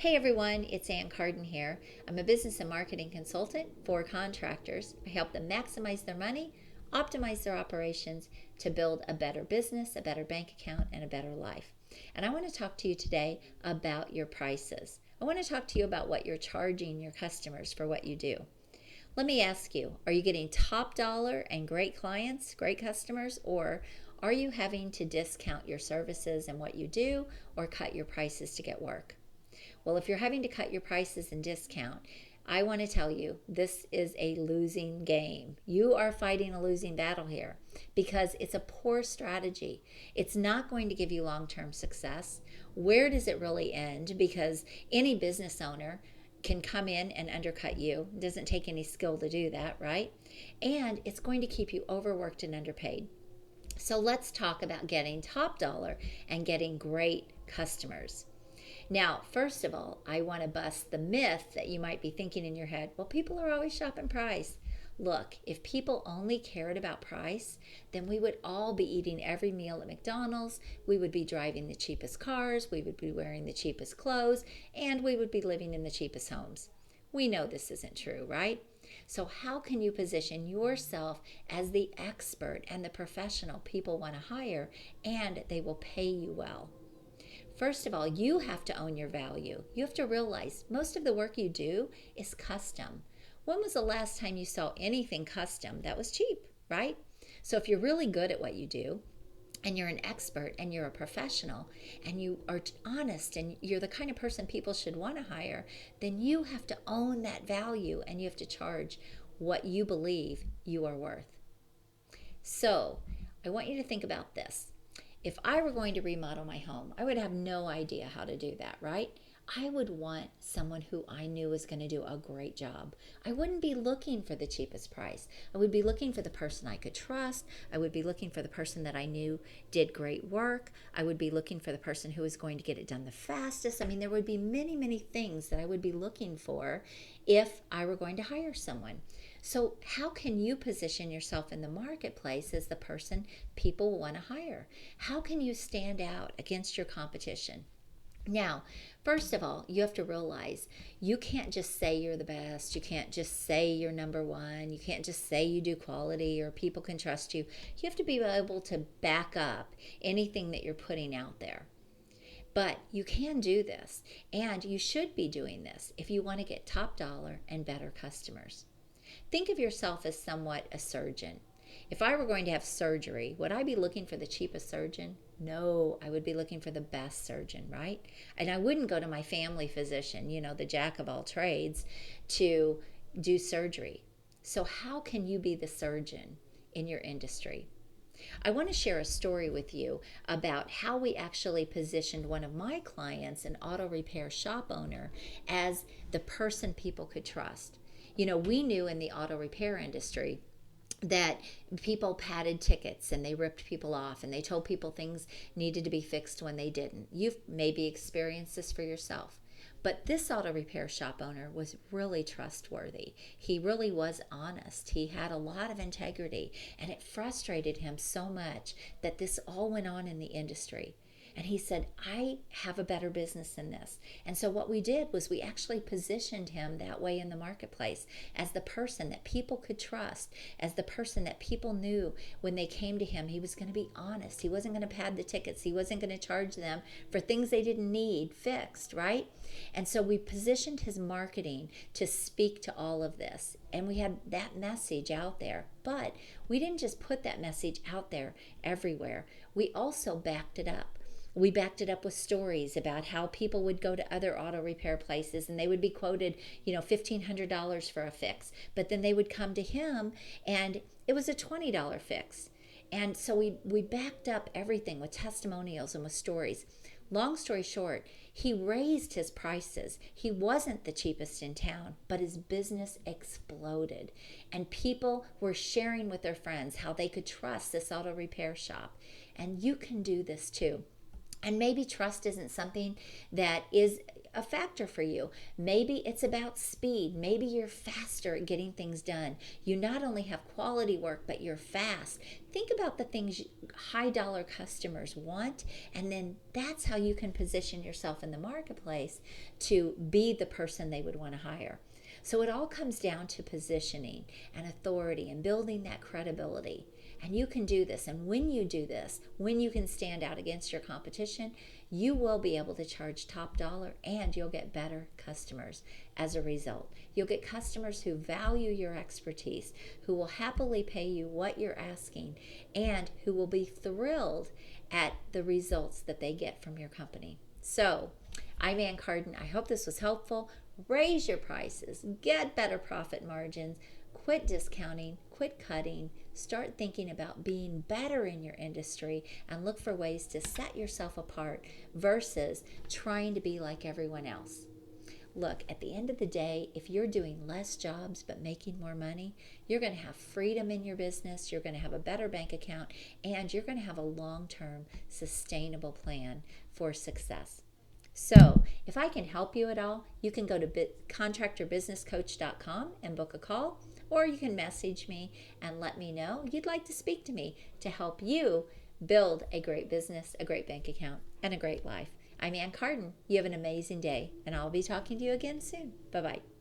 Hey everyone, it's Ann Carden here. I'm a business and marketing consultant for contractors. I help them maximize their money, optimize their operations to build a better business, a better bank account, and a better life. And I want to talk to you today about your prices. I want to talk to you about what you're charging your customers for what you do. Let me ask you, are you getting top dollar and great clients, great customers, or are you having to discount your services and what you do or cut your prices to get work? Well, if you're having to cut your prices and discount, I want to tell you this is a losing game. You are fighting a losing battle here because it's a poor strategy. It's not going to give you long term success. Where does it really end? Because any business owner can come in and undercut you. It doesn't take any skill to do that, right? And it's going to keep you overworked and underpaid. So let's talk about getting top dollar and getting great customers. Now, first of all, I want to bust the myth that you might be thinking in your head, well, people are always shopping price. Look, if people only cared about price, then we would all be eating every meal at McDonald's, we would be driving the cheapest cars, we would be wearing the cheapest clothes, and we would be living in the cheapest homes. We know this isn't true, right? So, how can you position yourself as the expert and the professional people want to hire and they will pay you well? First of all, you have to own your value. You have to realize most of the work you do is custom. When was the last time you saw anything custom that was cheap, right? So if you're really good at what you do, and you're an expert and you're a professional and you are honest and you're the kind of person people should want to hire, then you have to own that value and you have to charge what you believe you are worth. So I want you to think about this. If I were going to remodel my home, I would have no idea how to do that, right? I would want someone who I knew was going to do a great job. I wouldn't be looking for the cheapest price. I would be looking for the person I could trust. I would be looking for the person that I knew did great work. I would be looking for the person who was going to get it done the fastest. I mean, there would be many, many things that I would be looking for if I were going to hire someone. So, how can you position yourself in the marketplace as the person people want to hire? How can you stand out against your competition? Now, first of all, you have to realize you can't just say you're the best. You can't just say you're number one. You can't just say you do quality or people can trust you. You have to be able to back up anything that you're putting out there. But you can do this, and you should be doing this if you want to get top dollar and better customers. Think of yourself as somewhat a surgeon. If I were going to have surgery, would I be looking for the cheapest surgeon? No, I would be looking for the best surgeon, right? And I wouldn't go to my family physician, the jack of all trades, to do surgery. So, how can you be the surgeon in your industry? I want to share a story with you about how we actually positioned one of my clients, an auto repair shop owner, as the person people could trust. We knew in the auto repair industry that people padded tickets and they ripped people off and they told people things needed to be fixed when they didn't. You've maybe experienced this for yourself. But this auto repair shop owner was really trustworthy. He really was honest. He had a lot of integrity, and it frustrated him so much that this all went on in the industry. And he said, I have a better business than this. And so what we did was we actually positioned him that way in the marketplace as the person that people could trust, as the person that people knew when they came to him, he was going to be honest. He wasn't going to pad the tickets. He wasn't going to charge them for things they didn't need fixed, right? And so we positioned his marketing to speak to all of this. And we had that message out there. But we didn't just put that message out there everywhere. We also backed it up. We backed it up with stories about how people would go to other auto repair places and they would be quoted, $1,500 for a fix. But then they would come to him and it was a $20 fix. And so we backed up everything with testimonials and with stories. Long story short, he raised his prices. He wasn't the cheapest in town, but his business exploded. And people were sharing with their friends how they could trust this auto repair shop. And you can do this too. And maybe trust isn't something that is a factor for you. Maybe it's about speed. Maybe you're faster at getting things done. You not only have quality work, but you're fast. Think about the things high dollar customers want, and then that's how you can position yourself in the marketplace to be the person they would want to hire. So it all comes down to positioning and authority and building that credibility. And you can do this. And when you do this, when you can stand out against your competition, you will be able to charge top dollar and you'll get better customers as a result. You'll get customers who value your expertise, who will happily pay you what you're asking, and who will be thrilled at the results that they get from your company. So, I'm Ann Carden. I hope this was helpful. Raise your prices, get better profit margins, quit discounting, quit cutting, start thinking about being better in your industry, and look for ways to set yourself apart versus trying to be like everyone else. Look, at the end of the day, if you're doing less jobs but making more money, you're going to have freedom in your business, you're going to have a better bank account, and you're going to have a long-term sustainable plan for success. So, if I can help you at all, you can go to contractorbusinesscoach.com and book a call, or you can message me and let me know you'd like to speak to me to help you build a great business, a great bank account, and a great life. I'm Ann Carden. You have an amazing day, and I'll be talking to you again soon. Bye-bye.